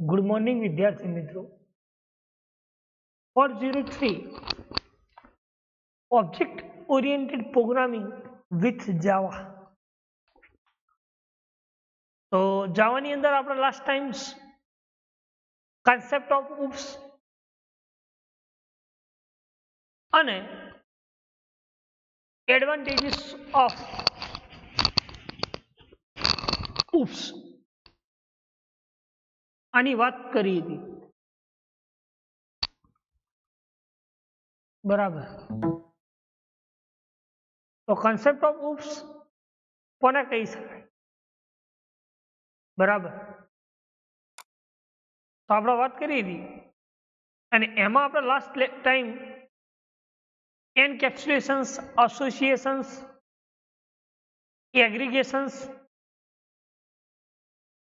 Good morning વિદ્યાર્થી મિત્રો 403 object oriented programming with જાવા. તો જાવાની અંદર આપણે લાસ્ટ ટાઈમ કોન્સેપ્ટ ઓફ ઉપ્સ અને એડવાન્ટેજીસ ઓફ ઉપ્સ આની વાત કરી હતી. બરાબર. તો કોન્સેપ્ટ ઓફ ઉપ્સ કોને કહી શકાય? બરાબર. તો આપણે વાત કરી હતી અને એમાં આપણે લાસ્ટ ટાઈમ એન્કેપ્સ્યુલેશન્સ, એસોસિએશન્સ, એગ્રીગેશન્સ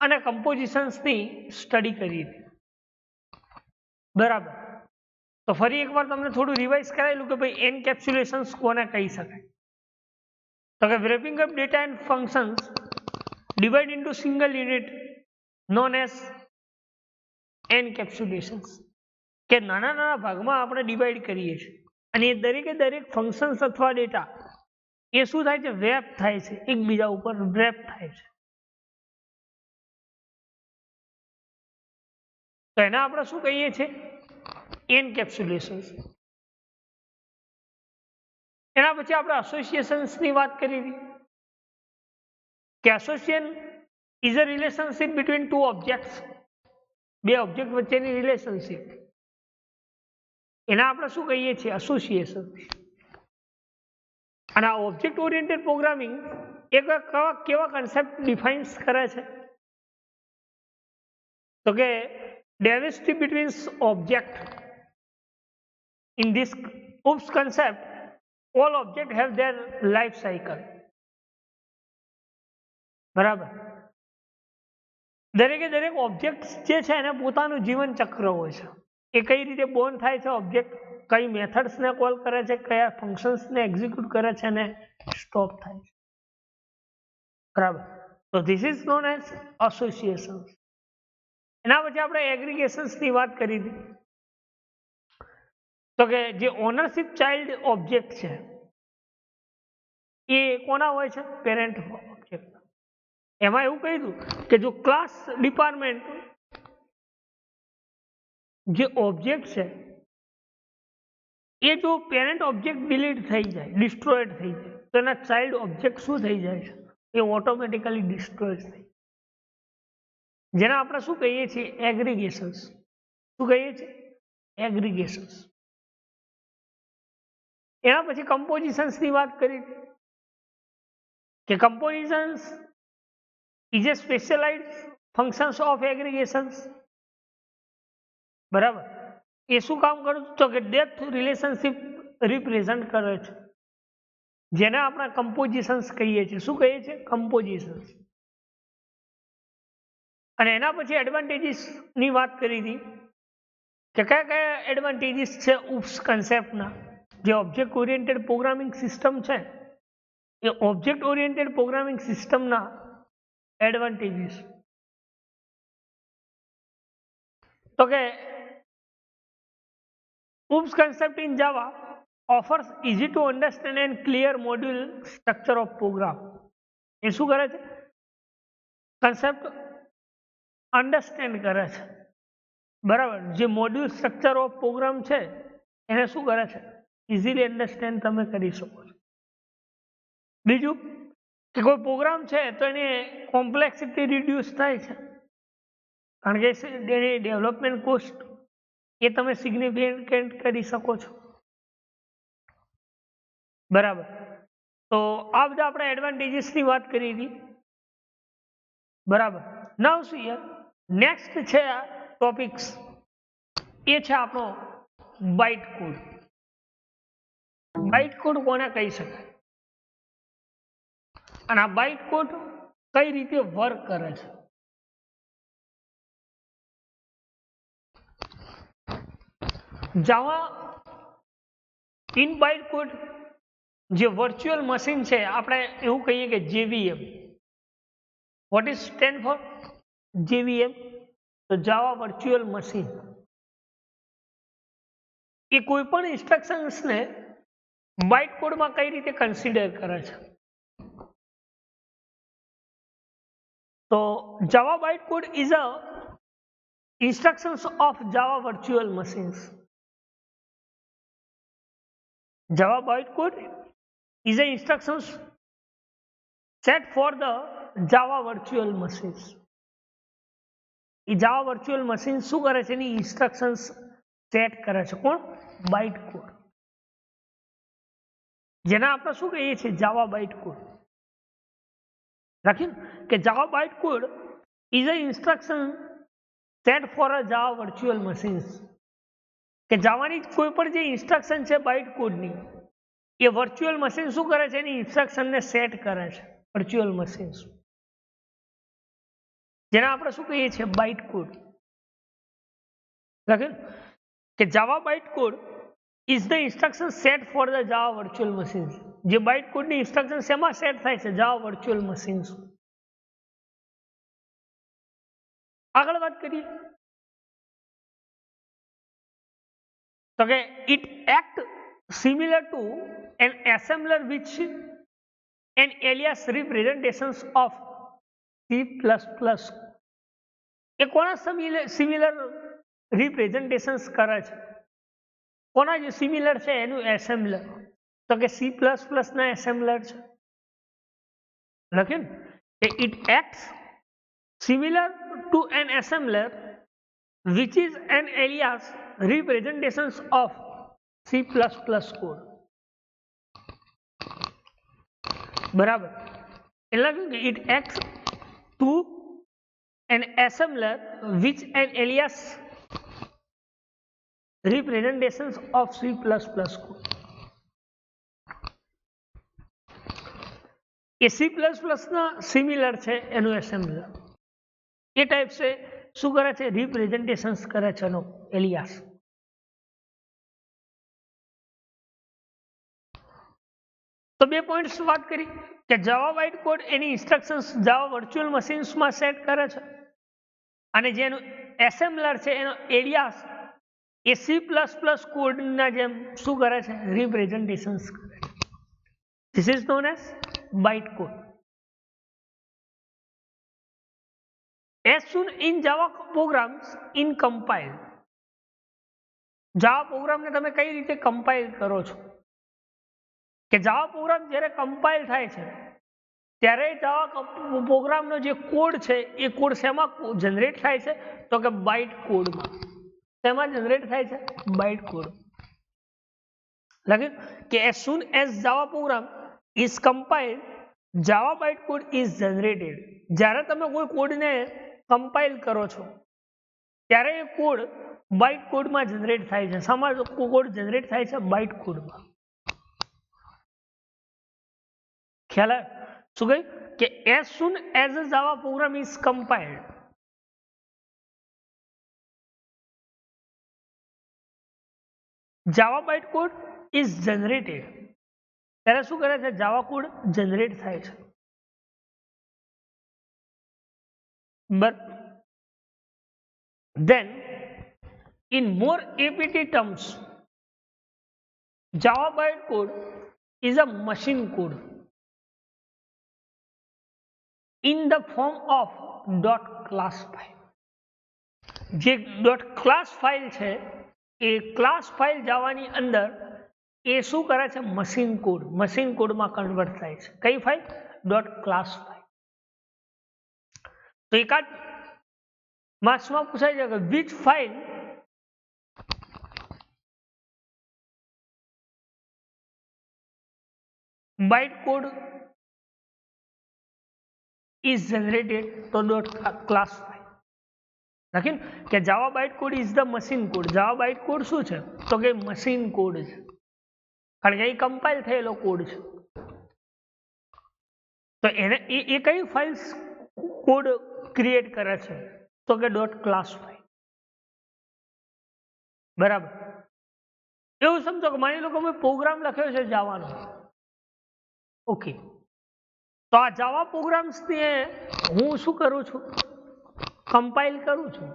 અને કમ્પોઝિશન્સની સ્ટડી કરી હતી. બરાબર. તો ફરી એકવાર તમને થોડું રિવાઇઝ કરાયેલું કે ભાઈ એન્કેપ્સ્યુલેશન્સ કોને કહી શકાય? તો કે wrapping up data and functions divide into single unit known as encapsulations. કે નાના નાના ભાગમાં આપણે ડિવાઈડ કરીએ છીએ અને એ દરેકે દરેક ફંક્શન્સ અથવા ડેટા એ શું થાય છે? વેપ થાય છે, એકબીજા ઉપર વેપ થાય છે. તો એના આપણે શું કહીએ છીએ? એન્કેપ્સ્યુલેશન્સ. એના પછી આપણે એસોસિએશન્સની વાત કરી હતી કે association is a relationship between two objects. બે ઓબ્જેક્ટ વચ્ચેની રિલેશનશિપ, એના આપણે શું કહીએ છીએ? એસોસિએશન. અને આ ઓબ્જેક્ટ ઓરિએન્ટેડ પ્રોગ્રામિંગ એક કેવા કન્સેપ્ટ ડિફાઇન્સ કરે છે? તો કે diversity between object. In this OOPS concept, all objects have their life cycle. બરાબર. દરેકે દરેક ઓબ્જેક્ટ જે છે એને પોતાનું જીવન ચક્ર હોય છે. એ કઈ રીતે બોર્ન થાય છે ઓબ્જેક્ટ, કઈ મેથડ્સને કોલ કરે છે, કયા ફંક્શન્સને એક્ઝિક્યુટ કરે છે અને સ્ટોપ થાય છે. બરાબર. તો this is known as associations. એના પછી આપણે એગ્રીગેશન્સની વાત કરી હતી. તો કે જે ઓનરશિપ ચાઇલ્ડ ઓબ્જેક્ટ છે એ કોના હોય છે? Parent object. એમાં એવું કહ્યું કે જો ક્લાસ ડિપાર્ટમેન્ટ જે ઓબ્જેક્ટ છે એ જો પેરેન્ટ ઓબ્જેક્ટ ડિલીટ થઈ જાય, ડિસ્ટ્રોયડ થઈ જાય, તો એના ચાઇલ્ડ ઓબ્જેક્ટ શું થઈ જાય છે? એ ઓટોમેટિકલી ડિસ્ટ્રોય થઈ. જેને આપણે શું કહીએ છીએ? એગ્રીગેશન્સ. શું કહીએ છીએ? એગ્રીગેશન્સ. એના પછી કમ્પોઝિશન્સની વાત કરી કે compositions is a specialized functions of aggregations. બરાબર. એ શું કામ કરું? તો કે ડેપ્થ રિલેશનશિપ રિપ્રેઝન્ટ કરે છે, જેને આપણે કમ્પોઝિશન્સ કહીએ છીએ. શું કહીએ છીએ? કમ્પોઝિશન્સ. અને એના પછી એડવાન્ટેજીસની વાત કરી હતી કે કયા કયા એડવાન્ટેજીસ છે ઉપ્સ કન્સેપ્ટના. જે ઓબ્જેક્ટ ઓરિએન્ટેડ પ્રોગ્રામિંગ સિસ્ટમ છે એ ઓબ્જેક્ટ ઓરિએન્ટેડ પ્રોગ્રામિંગ સિસ્ટમના એડવાન્ટેજીસ. તો કે OOPs concept in Java offers easy to understand and clear module structure of program. એ શું કરે છે? કન્સેપ્ટ અન્ડરસ્ટેન્ડ કરે છે. બરાબર. જે મોડ્યુલ સ્ટ્રક્ચર ઓફ પ્રોગ્રામ છે એને શું કરે છે? ઇઝીલી અન્ડરસ્ટેન્ડ તમે કરી શકો છો. બીજું કે કોઈ પ્રોગ્રામ છે તો એની કોમ્પ્લેક્સિટી રિડ્યુસ થાય છે, કારણ કે એની ડેવલપમેન્ટ કોસ્ટ એ તમે સિગ્નિફિકન્ટ કરી શકો છો. બરાબર. તો આ બધા આપણે એડવાન્ટેજીસની વાત કરી હતી. બરાબર. નાઉ સી નેક્સ્ટ છે ટોપિક્સ, એ છે આપણો બાઇટ કોડ. બાઇટ કોડ કોને કહી શકાય અને આ બાઇટ કોડ કઈ રીતે વર્ક કરે છે? જાવા ઇન બાઇટ કોડ જે વર્ચ્યુઅલ મશીન છે, આપણે એવું કહીએ કે JVM. What is stand four? JVM. તો જાવા વર્ચ્યુઅલ મશીન એ કોઈ પણ ઇન્સ્ટ્રક્શન્સને બાઇટ કોડમાં કઈ રીતે કન્સિડર કરે છે. તો Java byte code is a instructions of Java virtual machines. Java bytecode is an instructions set for the Java virtual machines. A Java virtual machine શું કરે છે? એની instructions સેટ કરે છે. કોણ? બાઇટકોડ. જેને આપણે શું કહીએ છીએ? જાવા બાઇટકોડ. રાખીને કે જાવા બાઇટકોડ is a instruction set for a Java virtual machines. કે જાવાની કોઈ પણ જે ઇન્સ્ટ્રક્શન છે બાઇટ કોડની એ વર્ચ્યુઅલ મશીન શું કરે છે? એની ઇન્સ્ટ્રક્શનને સેટ કરે છે વર્ચ્યુઅલ મશીન્સ, જેને આપણે શું કહીએ છીએ? Byte code. કે Java byte code is the instruction set for the Java virtual machines. જે બાઇટ કોડની ઇન્સ્ટ્રક્શન શેમાં સેટ થાય છે? Java virtual machines. આગળ વાત કરીએ તો કે it act similar to an assembler which an alias representations of C plus plus. એ કોના સિમિલર રિપ્રેઝન્ટેશન્સ કરે છે? કોના જે સિમિલર છે એનું એસેમ્બલર? તો કે સી પ્લસ પ્લસ ના એસેમ્બલર છે. લખ્યું ને it act similar to an assembler which is an alias representations of C++ code. બરાબર. એટલે it acts to an assembler which an alias representations of C++ code. A C++ ના similar છે એનું assembler. એ type છે શું કરે છે? Representations કરે છે એનો એલિયાસ. તો બે પોઈન્ટ્સ વાત કરી કે જાવા બાઇટ કોડ એની ઇન્સ્ટ્રક્શન્સ જાવા વર્ચ્યુઅલ મશીન્સમાં સેટ કરે છે અને જેનું એસેમ્બલર છે એનો એલિયાસ એ સી પ્લસ પ્લસ કોડના જેમ શું કરે છે? રિપ્રેઝન્ટેશન્સ કરે છે. This is known as byte code. As soon in Java programs in compile, Java પ્રોગ્રામને તમે કઈ રીતે કમ્પાઇલ કરો છો? કે જાવા પ્રોગ્રામ જ્યારે કમ્પાઇલ થાય છે ત્યારે જાવા પ્રોગ્રામનો જે કોડ છે એ કોડ શેમાં જનરેટ થાય છે? તો કે બાઇટ કોડમાં. શેમાં જનરેટ થાય છે? Byte code. લાગે કે as soon as Java program is compiled, Java bytecode is generated. જ્યારે તમે કોઈ કોડને કમ્પાઇલ કરો છો ત્યારે એ કોડ બાઇટ કોડમાં જનરેટ થાય છે. શામાં કોડ જનરેટ થાય છે? બાઇટ કોડમાં. ખ્યાલ આવે? શું કહ્યું? કે as soon as a Java program is compiled, Java bytecode is generated. ત્યારે શું કરે છે? જાવા કોડ જનરેટ થાય છે. But then in more APT terms, Java bytecode is a machine code in the form of .class file. જે .class file છે એ class file જાવાની અંદર એ શું કરે છે? મશીન કોડમાં કન્વર્ટ થાય છે. કઈ ફાઇલ? .class file. તો એકાદ માર્ક્સમાં પૂછાય છે કે which file bytecode is generated? તો .class file. લખીને કે જાવા બાઇટકોડ ઇઝ ધ મશીન કોડ. જાવા બાઇટકોડ શું છે? તો કે મશીન કોડ છે, કારણ કે એ કમ્પાઇલ થયેલો કોડ છે. તો એને એ કઈ ફાઇલ કોડ ક્રિએટ કરે છે? તો કે .class ફાઇલ. બરાબર. એવું સમજો કે માની લો કે મેં પ્રોગ્રામ લખ્યો છે જાવાનો. ઓકે, તો આ જાવા પ્રોગ્રામ્સને હું શું કરું છું? કમ્પાઇલ કરું છું.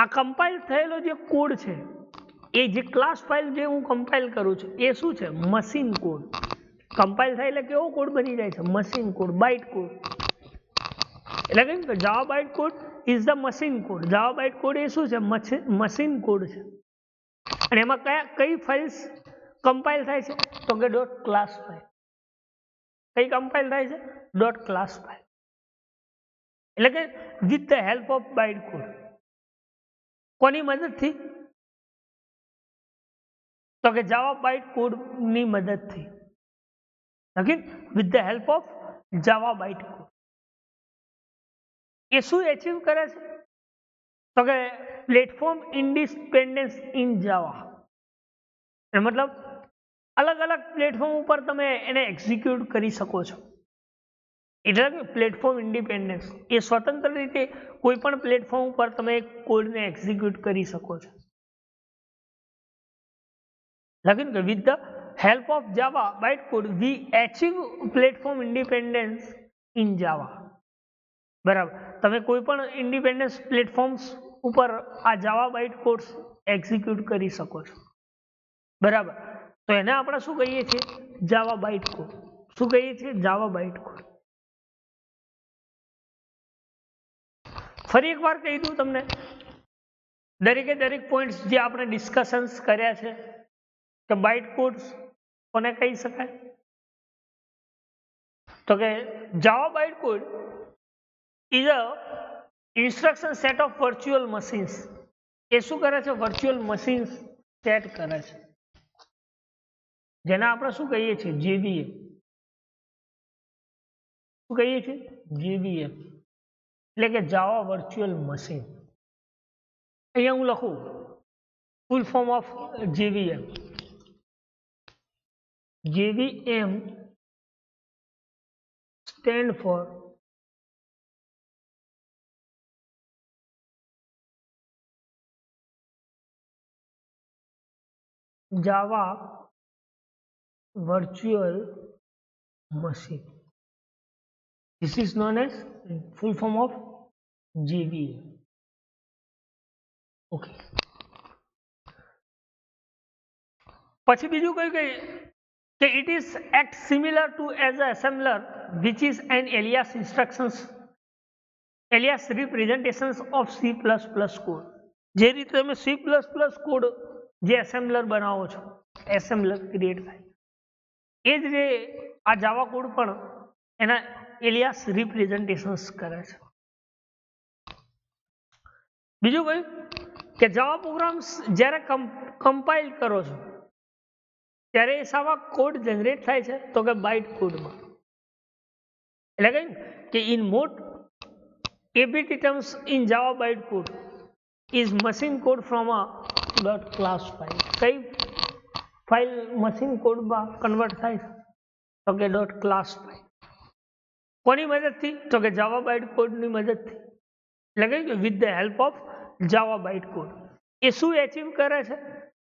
આ કમ્પાઇલ થયેલો જે કોડ છે એ જે ક્લાસ ફાઇલ જે હું કમ્પાઇલ કરું છું એ શું છે? Machine code. કમ્પાઇલ થાય એટલે કેવો કોડ બની જાય છે? Machine code, byte code. એટલે કે Java byte code is the machine code. Java byte code એ શું છે? મશીન કોડ છે. અને એમાં કઈ ફાઇલ્સ કમ્પાઇલ થાય છે? તો કે ડોટ ક્લાસ ફાઇલ. કઈ કમ્પાઇલ થાય છે? Dot class file. એટલે કે with the help of byte code. કોની મદદથી? તો કે જાવા બાઇટ કોડ ની મદદથી. Okay, with the help of Java byte code. એ શું એચીવ કરે છે? તો કે પ્લેટફોર્મ ઇન્ડિપેન્ડન્સ ઇન જાવા. મતલબ અલગ અલગ પ્લેટફોર્મ ઉપર તમે એને એક્ઝિક્યુટ કરી શકો છો. એટલે કે પ્લેટફોર્મ ઇન્ડિપેન્ડન્સ, એ સ્વતંત્ર રીતે કોઈ પણ પ્લેટફોર્મ ઉપર તમે કોડને એક્ઝિક્યુટ કરી શકો છો. લખ્યું કે with the help of Java byte code we achieve platform independence in Java. બરાબર, તમે કોઈ પણ ઇન્ડિપેન્ડન્સ પ્લેટફોર્મ્સ ઉપર આ જાવા બાઇટ કોડ્સ એક્ઝિક્યુટ કરી શકો છો. બરાબર, તો એને આપણે શું કહીએ છીએ? જાવા બાઇટ કોડ. શું કહીએ છીએ? જાવા બાઇટ કોડ. ફરી એકવાર કહી દઉં તમને, દરેકે દરેક પોઈન્ટ્સ જે આપણે ડિસ્કશન્સ કર્યા છે કે બાઇટ કોડ્સ કોને કહી શકાય? તો કે Java byte code is a instruction set of virtual machines. એ શું કરે છે? વર્ચ્યુઅલ મશીન્સ સેટ કરે છે, જેને આપણે શું કહીએ છીએ? જેવીએમ. શું કહીએ છીએ? જેવીએમ. એટલે કે જાવા વર્ચ્યુઅલ મશીન. અહીંયા હું લખું full form of JVM. JVM stand for Java Virtual Machine. This is known as full form of JVM. Okay. પછી બીજું કઈ કઈ કે it is act similar to as a assembler which is an alias instructions alias representations of C++ code. જે રીતે તમે C++ code જે assembler બનાવો છો, એસેમ્બલર ક્રિએટ થાય, એ જ રીતે આ જાવા કોડ પણ એના એલિયાસ રિપ્રેઝન્ટેશન્સ કરે છે. બીજું કયું કે જાવા પ્રોગ્રામ્સ જ્યારે કમ્પાઇલ કરો છો ત્યારે એ સાવા કોડ જનરેટ થાય છે? તો કે બાઇટ કોડમાં. એટલે કે in mode ABT terms in Java bytecode is machine code from a dot class file. કઈ ફાઇલ મશીન કોડમાં કન્વર્ટ થાય છે? તો કે ડોટ ક્લાસ ફાઇલ. કોની મદદથી? તો કે જાવા બાઇટ કોડની મદદથી. એટલે કે with the help of Java byte code. એ શું એચીવ કરે છે?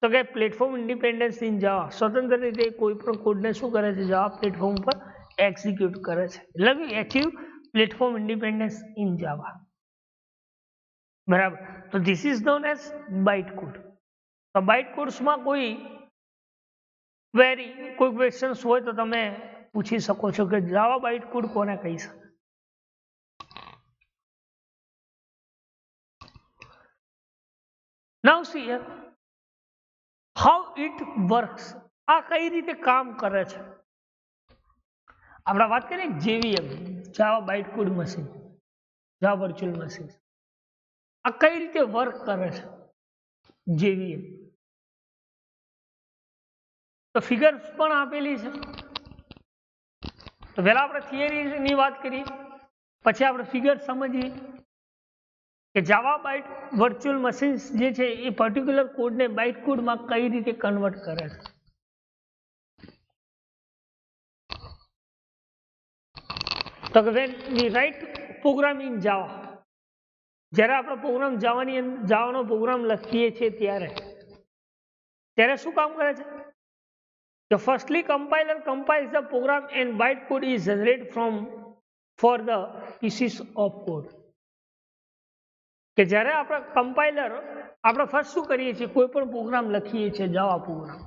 તો કે પ્લેટફોર્મ ઇન્ડિપેન્ડન્સ ઇન જાવા. સ્વતંત્ર રીતે કોઈ પણ કોડને શું કરે છે? જાવા પ્લેટફોર્મ પર એક્ઝિક્યુટ કરે છે. એટલે કે achieve platform independence in Java. બરાબર, તો this is known as byte code. તો બાઇટ કોડ્સમાં કોઈ ક્વેરી, કોઈ ક્વેશ્ચન્સ હોય તો તમે પૂછી શકો છો કે જાવા બાઇટ કોડ કોને કહી શકાય. Now see here how it works. આ કઈ રીતે કામ કરે છે? આપણે વાત કરીએ JVM, Java byte code machine, Java virtual machine. આ કઈ રીતે વર્ક કરે છે જેવીએમ? તો ફિગર્સ પણ આપેલી છે. તો પહેલા આપણે થિયરીની વાત કરીએ, પછી આપણે ફિગર સમજીએ કે જાવા બાઇટ વર્ચ્યુઅલ મશીન્સ જે છે એ પર્ટિક્યુલર કોડને બાઇટ કોડમાં કઈ રીતે કન્વર્ટ કરે છે. તો કે when we write program in Java, જ્યારે આપણે પ્રોગ્રામ જાવાનો પ્રોગ્રામ લખીએ છીએ ત્યારે શું કામ કરે છે? તો firstly compiler compiles the program and bytecode is generated for the pieces of code. કે જ્યારે આપણે કમ્પાઇલર આપણે ફર્સ્ટ શું કરીએ છીએ, કોઈ પણ પ્રોગ્રામ લખીએ છીએ જાવા પ્રોગ્રામ,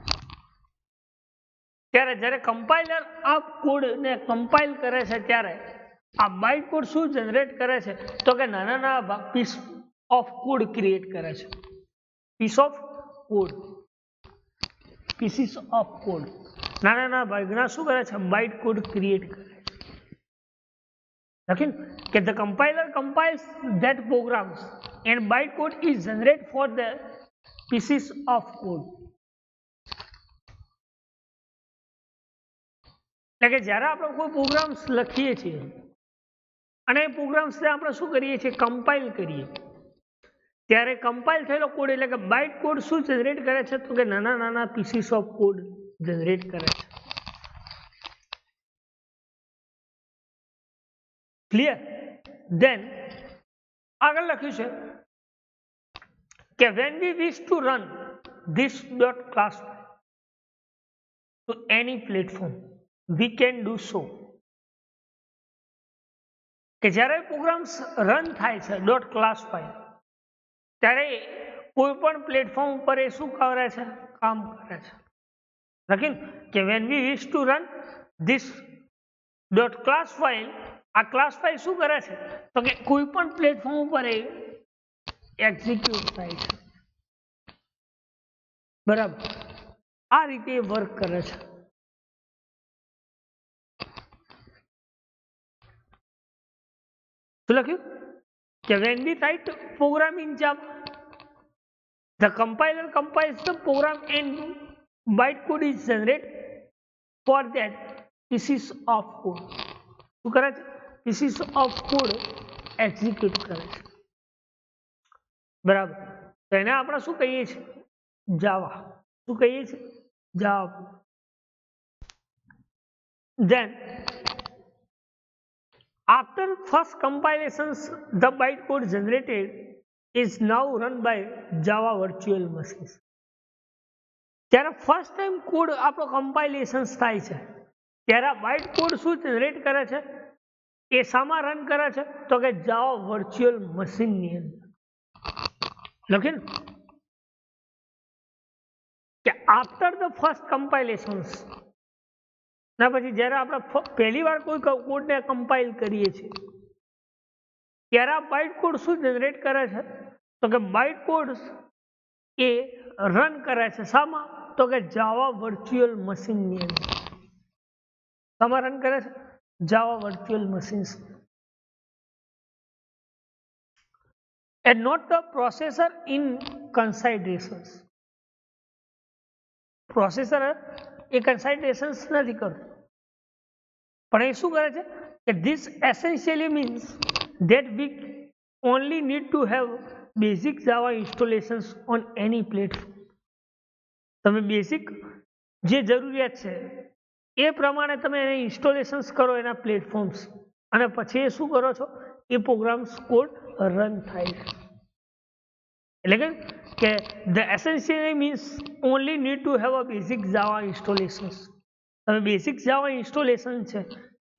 ત્યારે જ્યારે કમ્પાઇલર આ કોડને કમ્પાઇલ કરે છે ત્યારે આ બાઇટ કોડ શું જનરેટ કરે છે, તો કે નાના નાના પીસ ઓફ કોડ ક્રિએટ કરે છે. Piece of code, pieces of code, નાના નાના ભાગના શું કરે છે, બાઇટ કોડ ક્રિએટ કરે છે. લખીને કે the compiler compiles that programs and bytecode is generated for the pieces of code. એટલે કે જ્યારે આપણે કોઈ પ્રોગ્રામ્સ લખીએ છીએ અને એ પ્રોગ્રામ્સને આપણે શું કરીએ છીએ, કમ્પાઇલ કરીએ, ત્યારે કમ્પાઇલ થયેલો કોડ એટલે કે બાઇટ કોડ શું જનરેટ કરે છે, તો કે નાના નાના પીસીસ ઓફ કોડ જનરેટ કરે છે. ક્લિયર? ધેન આગળ લખ્યું છે કે when we wish to run this dot class to any platform we can do so. કે જ્યારે પ્રોગ્રામ્સ રન થાય છે ડોટ ક્લાસ ફાઇલ, ત્યારે કોઈ પણ પ્લેટફોર્મ ઉપર એ શું કરે છે, કામ કરે છે. લખીને કે when we wish to run this dot class file, આ ક્લાસ ફાઇલ શું કરે છે, તો કે કોઈ પણ પ્લેટફોર્મ ઉપર એ એક્ઝિક્યુટ થાય છે. બરાબર, આ રીતે વર્ક કરે છે. શું લખ્યું કે when we write program in Java, the compiler compiles the program and bytecode is generated for that pieces of code. શું કરે છે, pieces of code એક્ઝિક્યુટ કરે છે. બરાબર, તો એને આપણે શું કહીએ છીએ, જાવા. શું કહીએ છીએ, જાવા. Then after first compilations the bytecode generated is now run by Java virtual machines. ત્યારે ફર્સ્ટ ટાઈમ કોડ આપણો કમ્પાઇલેશન થાય છે ત્યારે આ બાઇટ કોડ શું જનરેટ કરે છે, એ શામાં રન કરે છે, તો કે જાવા વર્ચ્યુઅલ મશીનની અંદર. લખીને કે આફ્ટર ધ ફર્સ્ટ કમ્પાઇલેશન્સ, ના પછી જ્યારે આપણે પહેલી વાર કોઈ કોડને કમ્પાઇલ કરીએ છીએ ત્યારે આ બાઇટ કોડ શું જનરેટ કરે છે, તો કે બાઇટ કોડ એ રન કરે છે શામાં, તો કે જાવા વર્ચ્યુઅલ મશીનની અંદર. શામાં રન કરે છે, Java virtual machines. and not the processor in considerations. Processor એ કન્સાઇડરેશન્સ નથી કરતું, પણ એ શું કરે છે કે this essentially means that we only need to have basic Java installations on any platform. તમે બેસિક જે જરૂરિયાત છે એ પ્રમાણે તમે એને ઇન્સ્ટોલેશન્સ કરો એના પ્લેટફોર્મ્સ, અને પછી એ શું કરો છો, એ પ્રોગ્રામ્સ કોડ રન થાય છે. એટલે કે the essentially means only need to have a basic Java installations. તમે બેસિક જાવા ઇન્સ્ટોલેશન છે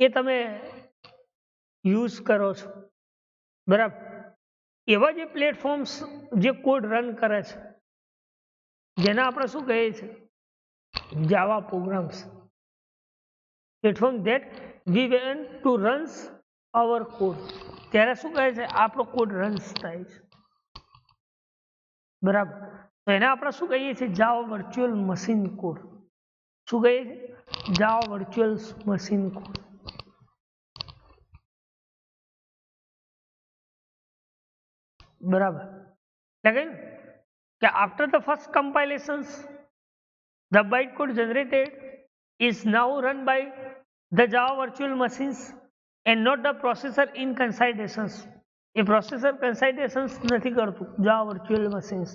એ તમે યુઝ કરો છો. બરાબર, એવા જે પ્લેટફોર્મ્સ જે કોડ રન કરે છે જેને આપણે શું કહીએ છીએ, Java programs. Platform that we when to runs our code, ત્યારે શું કહે છે, આપણો કોડ રન્સ થાય છે. બરાબર, તો એને આપણે શું કહીએ છીએ, જાવા વર્ચ્યુઅલ મશીન કોડ. શું કહીએ છીએ, જાવા વર્ચ્યુઅલ મશીન કોડ. બરાબર, એટલે કે after the first compilations the bytecode generated is now run by the Java virtual machines and not the processor in considerations. એ પ્રોસેસર કન્સાઇડરેશન્સ નથી કરતું જાવા વર્ચ્યુઅલ મશીન્સ,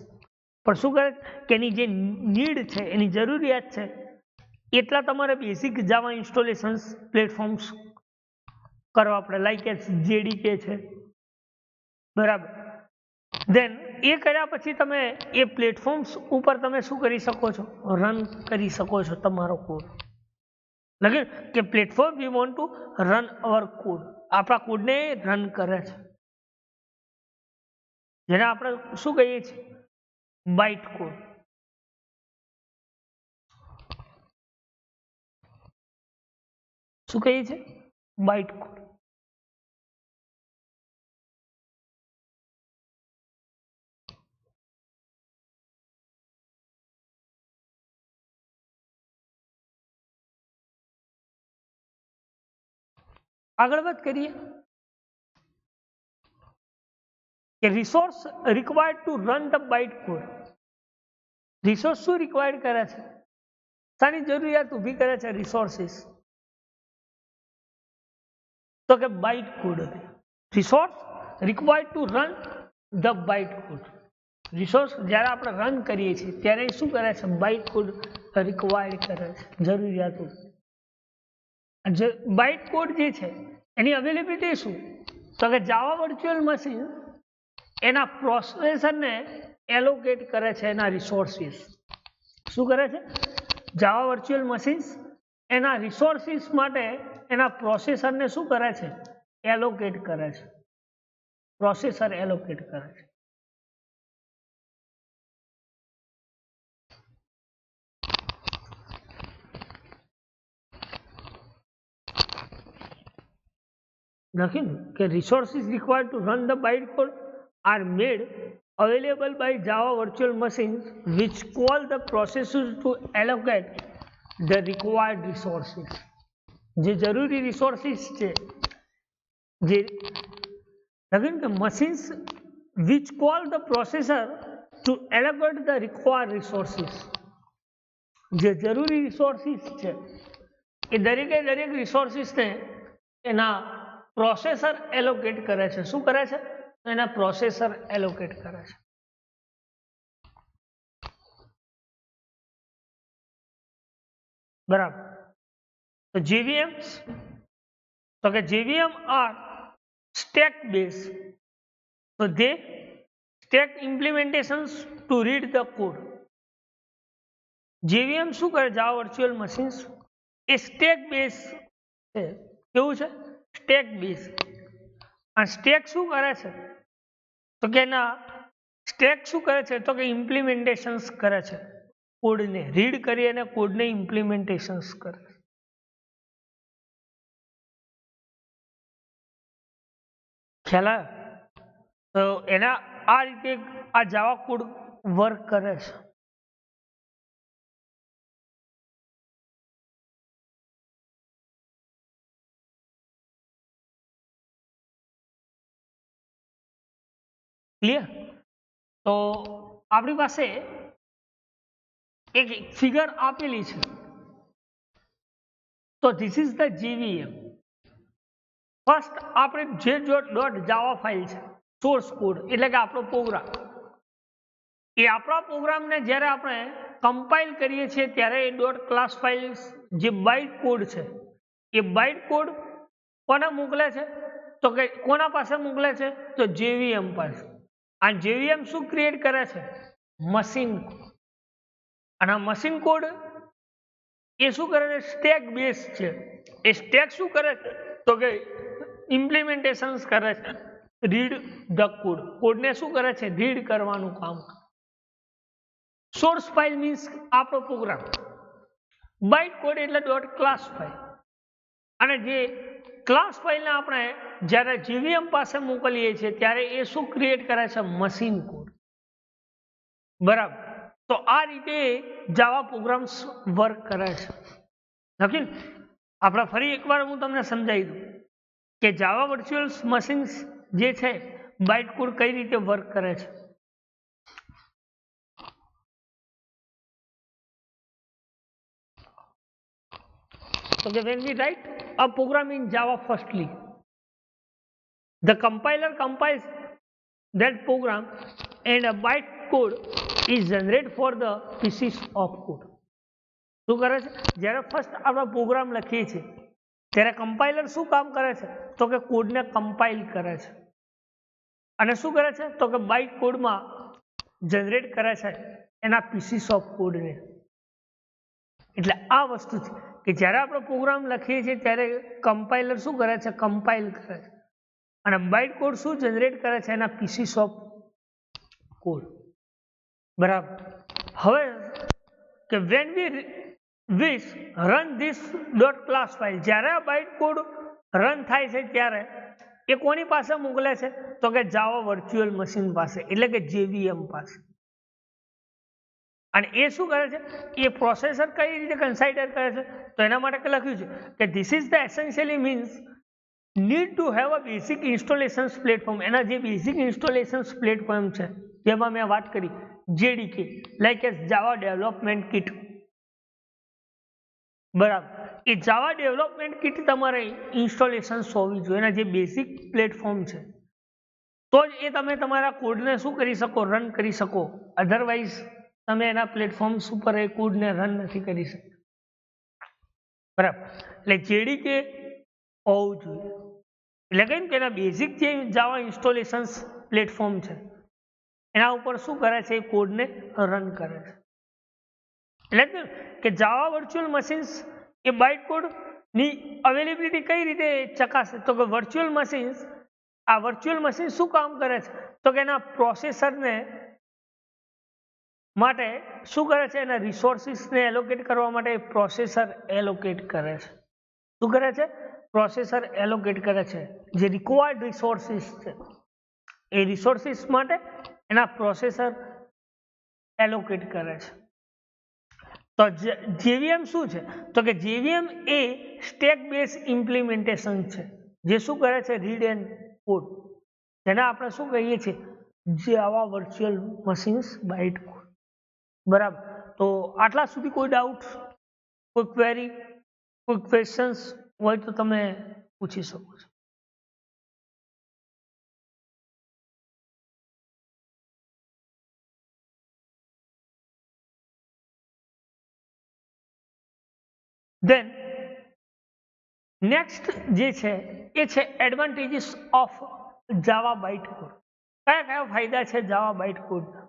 પણ શું કરે કે એની જે નીડ છે, એની જરૂરિયાત છે એટલા તમારે બેસિક જાવા ઇન્સ્ટોલેશન્સ પ્લેટફોર્મ્સ કરવા પડે, લાઈક જેડીકે છે. બરાબર, દેન એ કર્યા પછી તમે એ પ્લેટફોર્મ્સ ઉપર તમે શું કરી શકો છો, રન કરી શકો છો તમારો કોડ. લગે કે platform we want to run our code, આપણા કોડને રન કરે છે. જેને આપણે શું કહીએ છીએ? Byte code. શું કહીએ છીએ? Byte code. આગળ વાત કરીએ કે resource required to run the byte code. Resource શું રિક્વાયર્ડ કરે છે? શાની જરૂરિયાત ઊભી કરે છે રિસોર્સિસ? તો કે byte code. Resource required to run the byte code. Resource જ્યારે આપણે રન કરીએ છીએ ત્યારે શું કરે છે? બાઇટ કોડ રિક્વાયર્ડ કરે છે, જરૂરિયાત. બાઇટ કોડ જે છે એની અવેલેબિલિટી શું? તો કે જાવા વર્ચ્યુઅલ મશીન એના પ્રોસેસરને એલોકેટ કરે છે એના રિસોર્સિસ. શું કરે છે? જાવા વર્ચ્યુઅલ મશીન્સ એના રિસોર્સિસ માટે એના પ્રોસેસરને શું કરે છે? એલોકેટ કરે છે. પ્રોસેસર એલોકેટ કરે છે. લખ્યું કે resources required to run the bytecode are made available by Java virtual machines which call the processors to allocate the required resources. જે જરૂરી resources છે, જે લખ્યું કે machines which call the processor to allocate the required resources. જે જરૂરી resources છે એ દરેકે દરેક resources ને એના પ્રોસેસર એલોકેટ કરે છે. શું કરે છે? એના પ્રોસેસર એલોકેટ કરે છે. બરાબર. તો JVMs, તો કે JVM are stack based. So they stack implementations to read the code. JVM શું કરે? જાવા વર્ચ્યુઅલ મશીન્સ એ સ્ટેક બેઝ છે. કેવું છે? Stack base. આ સ્ટેક શું કરે છે? તો કે ના સ્ટેક શું કરે છે? તો કે ઇમ્પ્લિમેન્ટેશન્સ કરે છે. કોડને રીડ કરી અને કોડને ઇમ્પ્લિમેન્ટેશન્સ કરે. ખ્યાલ આવ્યો? તો એના આ રીતે આ જાવા કોડ વર્ક કરે છે. ક્લિયર? તો આપણી પાસે એક ફિગર આપેલી છે. તો this is the JVM. First આપણે જે ડોટ જાવા ફાઇલ છે, સોર્સ કોડ એટલે કે આપણો પ્રોગ્રામ, એ આપણા પ્રોગ્રામને જ્યારે આપણે કમ્પાઇલ કરીએ છીએ ત્યારે એ ડોટ ક્લાસ ફાઇલ જે બાઇટ કોડ છે એ બાઇટ કોડ કોને મોકલે છે? તો કે કોના પાસે મોકલે છે? તો JVM પાસે. આ JVM શું ક્રિએટ કરે છે? મશીન. અને આ મશીન કોડ એ શું કરે છે? સ્ટેક બેઝ છે. એ સ્ટેક શું કરે છે? તો કે ઇમ્પ્લિમેન્ટેશન્સ કરે છે. Read the code. કોડને શું કરે છે? રીડ કરવાનું કામ. સોર્સ ફાઇલ મીન્સ આપણો પ્રોગ્રામ. બાઇટ કોડ એટલે ડોટ ક્લાસ ફાઇલ. અને જે ક્લાસ ફાઇલને આપણે જ્યારે JVM પાસે મોકલીએ છીએ ત્યારે એ શું ક્રિએટ કરે છે? Machine code. બરાબર. તો આ રીતે જાવા પ્રોગ્રામ્સ વર્ક કરે છે. ઓકે, આપણે ફરી એકવાર હું તમને સમજાવી દઉં કે જાવા વર્ચ્યુઅલ મશીન્સ જે છે બાઇટ કોડ કઈ રીતે વર્ક કરે છે. Okay, when we write a program in Java firstly, the compiler compiles that program and a bytecode is generated for the pieces of code. શું કરે છે? જ્યારે ફર્સ્ટ આપણે પ્રોગ્રામ લખીએ છીએ ત્યારે કમ્પાઇલર શું કામ કરે છે? તો કે કોડને કમ્પાઇલ કરે છે. અને શું કરે છે? તો કે બાઇટ કોડમાં જનરેટ કરે છે એના પીસીસ ઓફ કોડને. એટલે આ વસ્તુ છે કે જ્યારે આપણે પ્રોગ્રામ લખીએ છીએ ત્યારે કમ્પાઇલર શું કરે છે? કમ્પાઇલ કરે છે. અને બાઇટ કોડ શું જનરેટ કરે છે? એના પીસીસ ઓફ કોડ. બરાબર. હવે કે when we wish run this dot class file, જ્યારે આ બાઇટ કોડ રન થાય છે ત્યારે એ કોની પાસે મોકલે છે? તો કે જાવા વર્ચ્યુઅલ મશીન પાસે, એટલે કે JVM પાસે. અને એ શું કરે છે? એ પ્રોસેસર કઈ રીતે કન્સિડર કરે છે? તો એના માટે લખ્યું છે કે this is the essentially means need to have a basic installations platform. એના જે બેઝિક ઇન્સ્ટોલેશન્સ પ્લેટફોર્મ છે જેમાં મેં વાત કરી JDK like as Java development kit. બરાબર. એ જાવા ડેવલપમેન્ટ કિટ તમારે ઇન્સ્ટોલેશન્સ હોવી જોઈએ, એના જે બેઝિક પ્લેટફોર્મ છે, તો જ એ તમે તમારા કોડને શું કરી શકો? રન કરી શકો. અધરવાઇઝ તમે એના પ્લેટફોર્મ્સ ઉપર એ કોડને રન નથી કરી શકતા. બરાબર. એટલે JDK હોવું જોઈએ. એટલે કે એના બેઝિક જે જાવા ઇન્સ્ટોલેશન્સ પ્લેટફોર્મ છે એના ઉપર શું કરે છે? એ કોડને રન કરે છે. એટલે કે જાવા વર્ચ્યુઅલ મશીન્સ એ બાઇટ કોડની અવેલેબિલિટી કઈ રીતે ચકાસે? તો કે વર્ચ્યુઅલ મશીન્સ, આ વર્ચ્યુઅલ મશીન શું કામ કરે છે? તો કે એના પ્રોસેસરને માટે શું કરે છે? એના રિસોર્સિસને એલોકેટ કરવા માટે પ્રોસેસર એલોકેટ કરે છે. શું કરે છે? પ્રોસેસર એલોકેટ કરે છે. જે રિક્વાયર્ડ રિસોર્સિસ છે એ રિસોર્સિસ માટે એના પ્રોસેસર એલોકેટ કરે છે. તો JVM શું છે? તો કે JVM એ સ્ટેક બેઝ ઇમ્પ્લિમેન્ટેશન છે જે શું કરે છે? રીડ એન્ડ કોડ, જેને આપણે શું કહીએ છીએ? જાવા વર્ચ્યુઅલ મશીન્સ બાઇટ કોડ. બરાબર. તો આટલા સુધી કોઈ ડાઉટ, કોઈ ક્વેરી, કોઈ ક્વેશ્ચન્સ હોય તો તમે પૂછી શકો છો. દેન નેક્સ્ટ જે છે એ છે advantages of Java byte code. કયા કયા ફાયદા છે જાવા બાઇટ કોડના?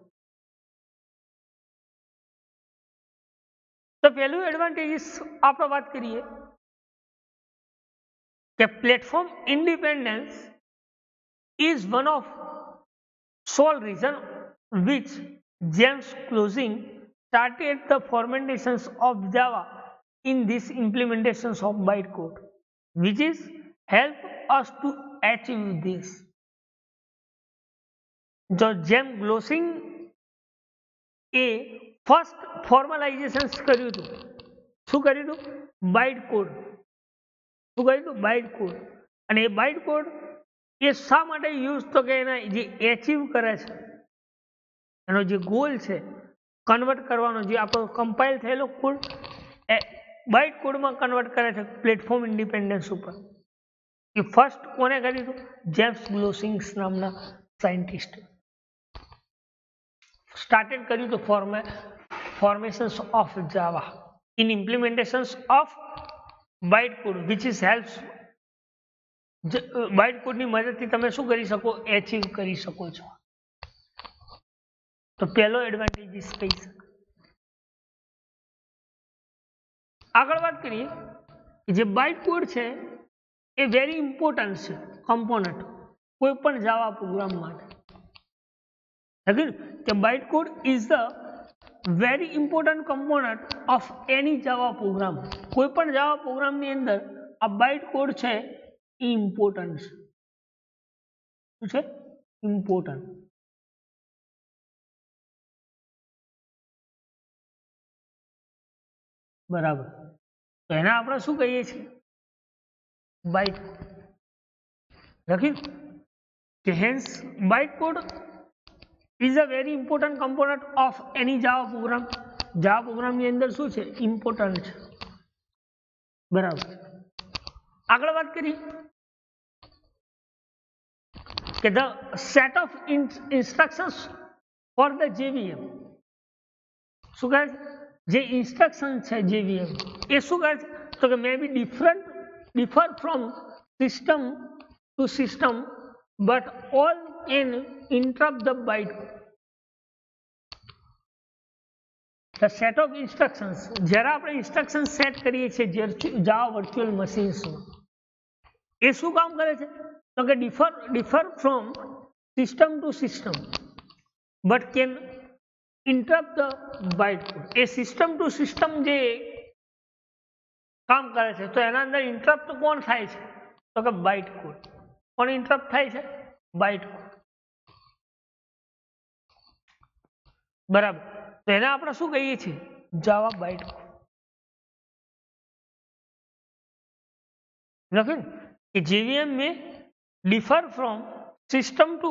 તો પહેલું એડવાન્ટેજીસ આપણે વાત કરીએ કે platform independence is one of sole reason which James Closing started the formulations of Java in this implementations of bytecode, which is help us to achieve this. So James Closing એ first formalization કર્યું હતું. શું કર્યું હતું? Byte code. શું કર્યું હતું? Byte code. અને એ બાઇટ કોડ એ શા માટે યુઝ? તો કે એના જે એચીવ કરે છે, એનો જે ગોલ છે કન્વર્ટ કરવાનો, જે આપણો કમ્પાઇલ થયેલો કોડ એ બાઇટ કોડમાં કન્વર્ટ કરે છે પ્લેટફોર્મ ઇન્ડિપેન્ડન્સ ઉપર. એ ફર્સ્ટ કોને કર્યું હતું? જેમ્સ ગ્લોસિંગ્સ નામના સાયન્ટિસ્ટ સ્ટાર્ટેડ કર્યું હતું formations of Java in implementations of bytecode which is helps. બાઇટકોડની મદદથી તમે શું કરી શકો? એચીવ કરી શકો છો. તો પહેલો એડવાન્ટેજીસ કહી શકો. આગળ વાત કરીએ જે બાઇટકોડ છે એ વેરી ઇમ્પોર્ટન્ટ છે કમ્પોનન્ટ કોઈ પણ જાવા પ્રોગ્રામ માટે. કે bytecode is the very important component of any Java program. કોઈ પણ જાવા પ્રોગ્રામની અંદર આ બાઇટકોડ છે ઇમ્પોર્ટન્ટ છે. શું છે? ઇમ્પોર્ટન્ટ. બરાબર. તો એને આપણે શું કહીએ છીએ? બાઇટકોડ. લખ્યું કે hence bytecode is a very important component of any Java program. Java પ્રોગ્રામની અંદર શું છે? ઇમ્પોર્ટન્ટ છે. બરાબર. આગળ વાત કરીએ કે the set of instructions for the JVM. શું કહે છે? જે ઇન્સ્ટ્રક્શન છે JVM એ શું કહે છે? તો કે મે બી differ from system to system but all can interrupt the bytecode. The set of instructions, જ્યારે આપણે ઇન્સ્ટ્રક્શન સેટ કરીએ છીએ જાવા વર્ચ્યુઅલ મશીન્સમાં, એ શું કામ કરે છે? તો કે differ from system to system. but can interrupt the bytecode. એ સિસ્ટમ ટુ સિસ્ટમ જે કામ કરે છે તો એના અંદર ઇન્ટરપ્ટ કોણ થાય છે તો કે બાઇટકોડ. કોણ ઇન્ટરપ્ટ થાય છે? બાઇટકોડ. बराबर. तो એને આપણે શું કહીએ છીએ? જાવા બાઇટકોડ. लखन कि JVM में differ from system to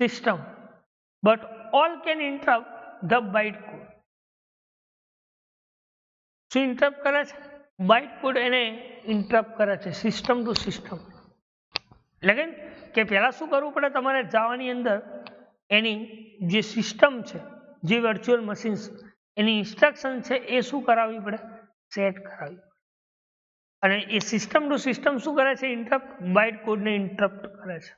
system, but all can interrupt the bytecode. શું ઇન્ટરપ્ટ કરે છે? બાઇટકોડ એને ઇન્ટરપ્ટ કરે છે સિસ્ટમ ટુ સિસ્ટમ. એટલે કે પહેલા શું કરવું પડે તમારે જાવાની અંદર એની જે સિસ્ટમ છે, જે વર્ચ્યુઅલ મશીન્સ એની ઇન્સ્ટ્રક્શન છે એ શું કરાવવી પડે? સેટ કરાવવી. અને એ સિસ્ટમ ટુ સિસ્ટમ શું કરે છે? ઇન્ટરપ્ટ બાઇટકોડને ઇન્ટરપ્ટ કરે છે.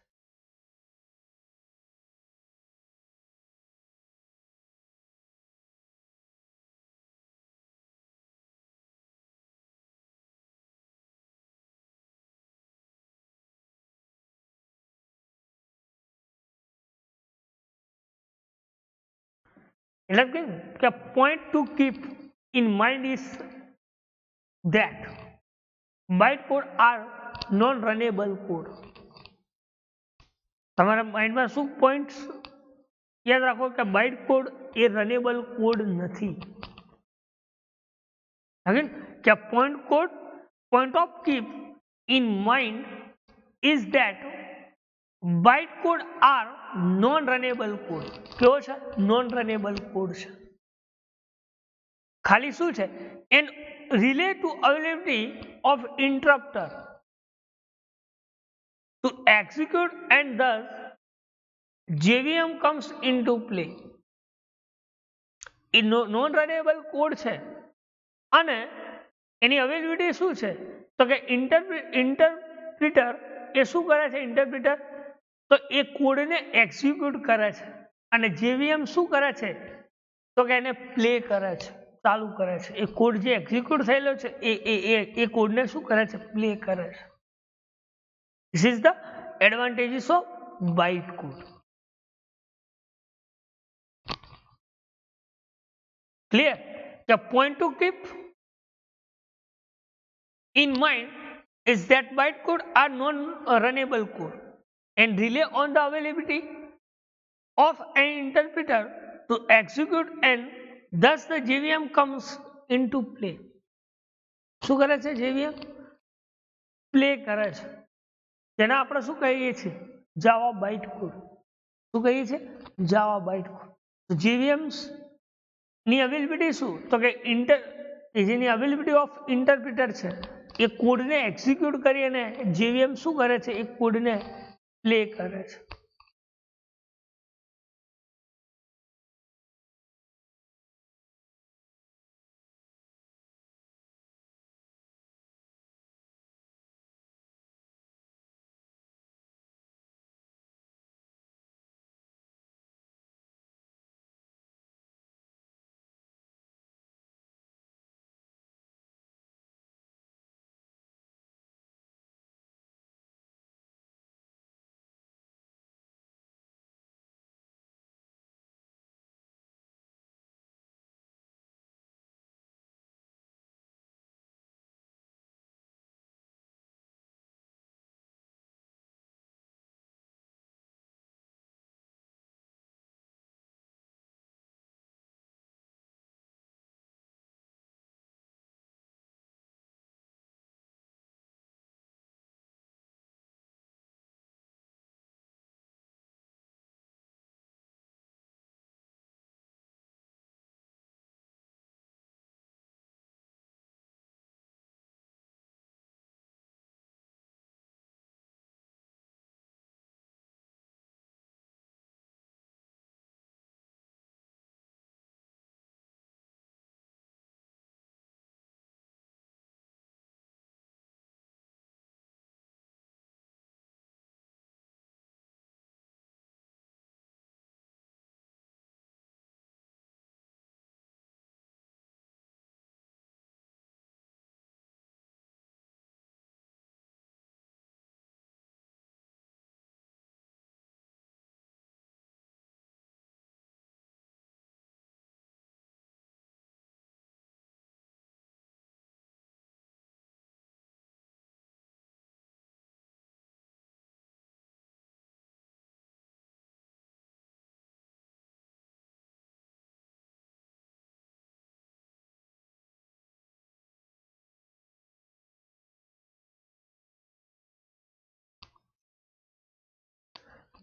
એટલે કે point to keep in mind is that bytecode are non runnable code. તમારા માઇન્ડમાં શું પોઈન્ટ યાદ રાખો કે બાઇટકોડ એ રનેબલ કોડ નથી. કે point of keep in mind is that bytecode are non runnable code. કેવો છે? નોન રનેબલ કોડ છે. ખાલી શું છે? An rely to availability of interpreter to execute and thus JVM comes into play. એ નોન રનેબલ કોડ છે અને એની availability શું છે તો કે ઇન્ટરપ્રિટર એ શું કરે છે? ઇન્ટરપ્રિટર તો એ કોડને એક્ઝિક્યુટ કરે છે અને JVM શું કરે છે તો કે એને પ્લે કરે છે, ચાલુ કરે છે. એ કોડ જે એક્ઝિક્યુટ થયેલો છે એ કોડને શું કરે છે? પ્લે કરે છે. This is the advantages of bytecode. Clear? The point to keep in mind is that bytecode are non-runnable code and rely on the availability of an interpreter to execute, and thus the JVM comes into play. શું કરે છે? JVM play કરે છે. જેને આપણે શું કહીએ છીએ? જાવા બાઇટકોડ. શું કહીએ છીએ? જાવા બાઇટકોડ. JVMs ની અવેલેબિલિટી શું તો કે જેની અવેલેબિલિટી ઓફ ઇન્ટરપ્રિટર છે એ કોડને એક્ઝિક્યુટ કરી અને JVM શું કરે છે? એ કોડને પ્લે કરે છે.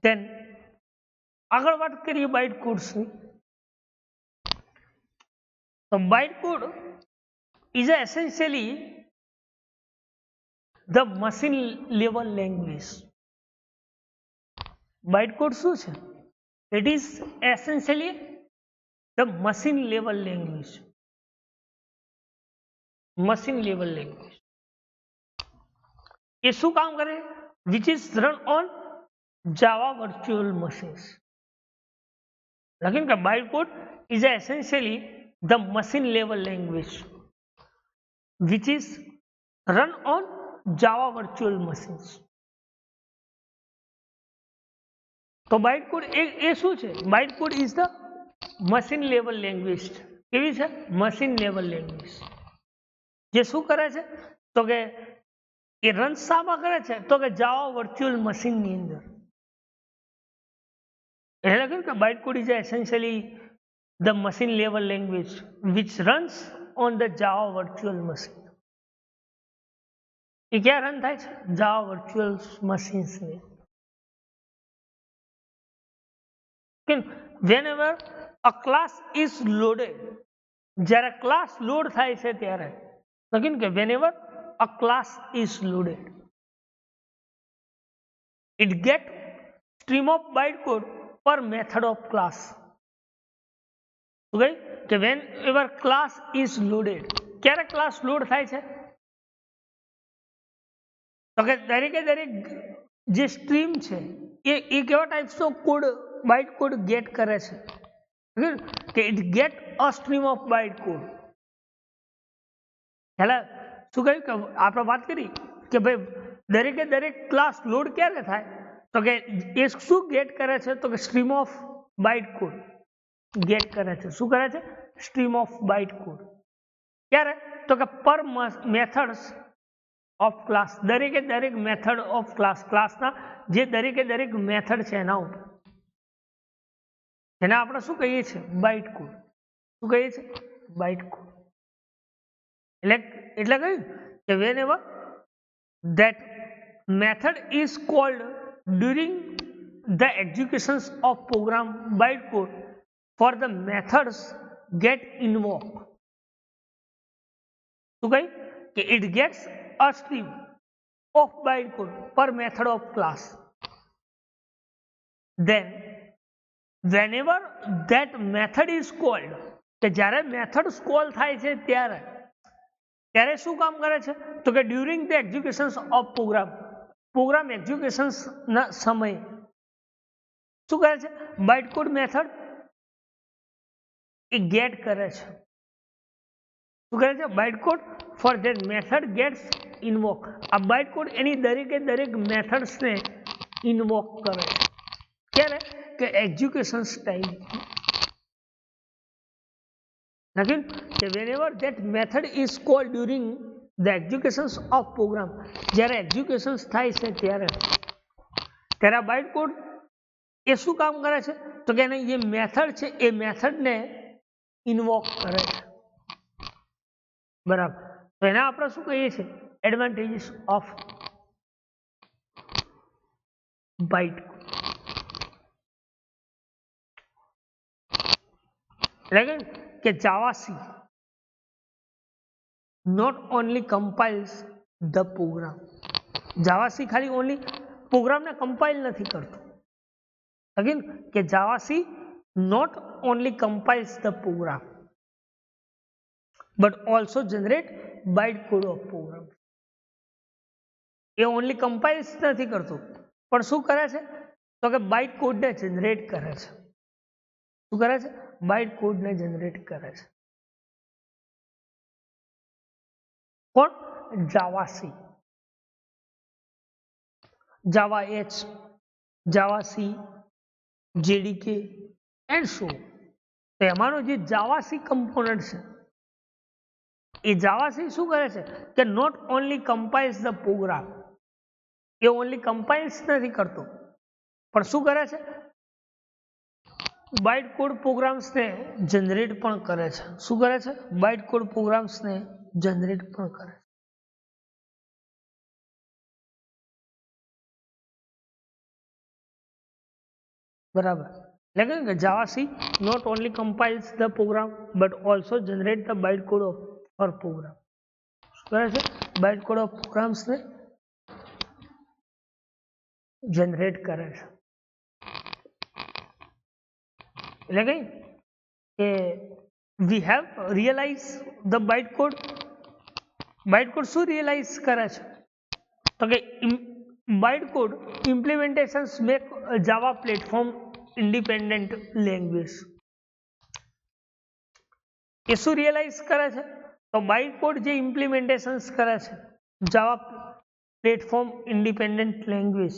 ધેન આગળ વાત કરીએ બાઇટ કોડ્સની. તો byte code is essentially the machine level language. Byte code શું છે? It is essentially the machine level language. Machine level language એ શું કામ કરે? Which is run on Java virtual machines. લખીને કે byte code is essentially the machine level language which is run on Java virtual machines. તો byte code એ શું છે? Byte code is the machine level language. કેવી છે? Machine level language. જે શું કરે છે? તો કે એ રન શામાં કરે છે? તો કે જાવા વર્ચ્યુઅલ મશીન ની અંદર. એટલે લખ્યું કે byte code is essentially the machine level language which runs on the Java virtual machine. એ ક્યાં રન થાય છે? જાવા વર્ચ્યુઅલ મશીન્સ ની. Whenever a class is loaded, જ્યારે ક્લાસ લોડ થાય છે ત્યારે લખીને કે whenever a class is loaded, it get stream of bytecode per method of class. Okay? કે whenever class is loaded, ક્યારે ક્લાસ લોડ થાય છે? તો કે દરેકે દરેક જે સ્ટ્રીમ છે એ કેવા ટાઈપ્સનો કોડ બાઇટ કોડ ગેટ કરે છે કે it get a stream of byte code. પહેલા શું કહ્યું કે આપણે વાત કરી કે ભાઈ દરેકે દરેક ક્લાસ લોડ ક્યારે થાય? તો કે એ શું ગેટ કરે છે? તો કે stream of byte code get કરે છે. શું કરે છે? Stream of byte code. ક્યારે? તો કે પર મેથડ્સ ઓફ ક્લાસ. દરેકે દરેક મેથડ ઓફ ક્લાસ, ક્લાસના જે દરેકે દરેક મેથડ છે એના ઉપર, જેને આપણે શું કહીએ છીએ? Byte code. શું કહીએ છીએ? Byte code. એટલે કહ્યું કે whenever that method is called during the executions of program bytecode for the methods get invoked. શું કહ્યું કે it gets a stream of bytecode per method of class. Then whenever that method is called, કે જ્યારે method call થાય છે ત્યારે શું કામ કરે છે? તો કે during the execution of program execution ના સમયે શું કરે છે? બાઇટ કોડ મેથડ એ ગેટ કરે છે. શું કરે છે? Byte code for that method gets invoke. આ બાઇટ કોડ એની દરેકે દરેક મેથડ્સને ઇન્વોક કરે છે. ક્યારે? કે એક્ઝિક્યુશન ટાઈમ. લખ્યું કે whenever that method is called during the executions of program, જ્યારે એક્ઝિક્યુશન થાય છે ત્યારે આ બાઇટ કોડ એ શું કામ કરે છે? તો કે એની જે મેથડ છે એ મેથડને ઇન્વોક કરે છે. બરાબર. તો એને આપણે શું કહીએ છીએ? Advantages of byte code. એટલે કે JavaC not only compiles the program. JavaC ખાલી ઓનલી પ્રોગ્રામને કમ્પાઇલ નથી કરતું. અગેન કે JavaC not only compiles the program but also generate bytecode of program. એ ઓનલી કમ્પાઇલ્સ નથી કરતું પણ શું કરે છે? તો કે બાઇટ કોડને જનરેટ કરે છે. શું કરે છે? બાઇટ કોડને જનરેટ કરે છે. કોણ? JavaC, Java H, JavaC, JDK and so. તો એમાંનો જે JavaC કમ્પોનન્ટ છે એ JavaC શું કરે છે? કે not only compiles the program. એ ઓનલી કમ્પાઇલ્સ નથી કરતો પણ શું કરે છે? બાઇટ કોડ પ્રોગ્રામ્સને જનરેટ પણ કરે છે. શું કરે છે? બાઇટ કોડ પ્રોગ્રામ્સને જનરેટ પણ કરે છે. બરાબર. એટલે કે javac not only compiles the program but also generate the byte code of for program. શું કરે છે? બાઇટ કોડ ઓફ પ્રોગ્રામ્સને જનરેટ કરે છે. એટલે કે we have realize the byte code. Byte code શું રિયલાઇઝ કરે છે? તો કે byte code implementations make Java platform independent language. એ શું રિયલાઇઝ કરે છે? તો બાઇટ કોડ જે ઇમ્પ્લિમેન્ટેશન્સ કરે છે Java platform independent language.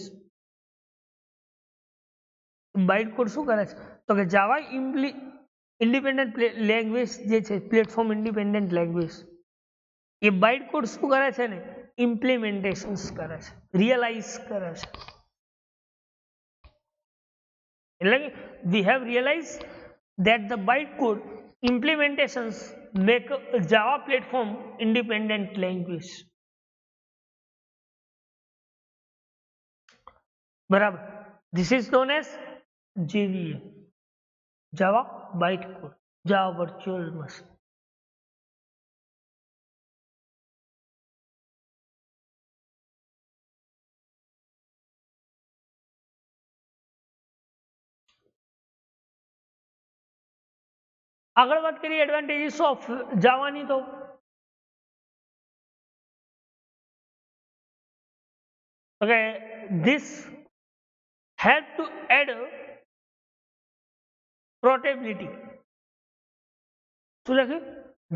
Byte code શું કરે છે? તો કે જાવા ઇન્ડિપેન્ડન્ટ લેંગ્વેજ જે છે પ્લેટફોર્મ ઇન્ડિપેન્ડન્ટ લેંગ્વેજ, એ બાઇટ કોડ શું કરે છે ને? ઇમ્પ્લિમેન્ટેશન્સ કરે છે, રિયલાઇઝ કરે છે. એટલે કે we have realise that the bytecode implementations make Java platform independent language. બરાબર. This is known as JVM, Java bytecode, Java virtual machine. આગળ વાત કરીએ એડવાન્ટેજીસ ઓફ જાવાની. તો okay, this help to add portability. શું લખ્યું?